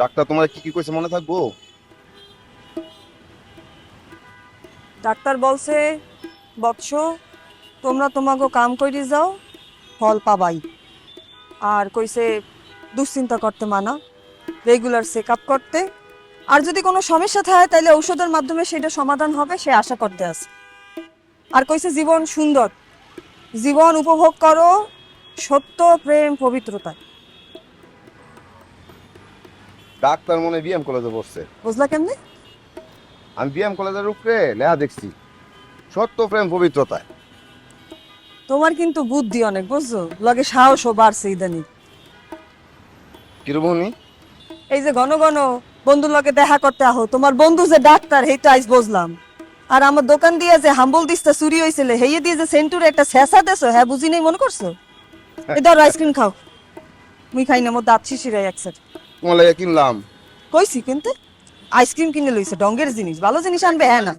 Doctor তোমার কি কি কইছে মনে থাকবো? ডাক্তার বলছে, বৎস, তোমরা তোমাকে কাম করে যাও, ফল পাবাই। আর কইছে দুশ্চিন্তা করতে মানা, রেগুলার চেক আপ করতে, আর যদি কোনো সমস্যা থাকে তাহলে ঔষধের মাধ্যমে সেটা সমাধান হবে সে আশা করতে আছে। আর কইছে জীবন সুন্দর, জীবন উপভোগ করো সত্য প্রেম পবিত্রতায়। ডাক্তার মনে বিএম কলেজে পড়ছে। বুঝলা কেমনে? আমি বিএম কলেজের উপরে লেখা দেখছি, সত্য প্রেম পবিত্রতায়। তোমার কিন্তু বুদ্ধি অনেক, বুঝছো, লগে সাহসও বাড়ছে ইদানি। কিরকম উনি? এই যে ঘন ঘন বন্ধুর লগে দেখা করতে আহো, তোমার বন্ধু যে ডাক্তার হেইটা আইস বুঝলাম। আর আমার দোকান দিয়ে যে হাম্বল দিস্তা চুরি হয়েছিল হেয়ে দিয়ে যে সেন্টুরে একটা ছেঁচা দেছো, হ্যাঁ বুঝি নেই মনে করছো? এই ধরো আইসক্রিম খাও। মুই খাই না, মোর দাঁত শিশিরাই একসাথে। তোমার লাগে কিনলাম। কইছি কিন্তু আইসক্রিম কিনে লইছে, ডঙ্গের জিনিস, ভালো জিনিস আনবে হ্যাঁ না।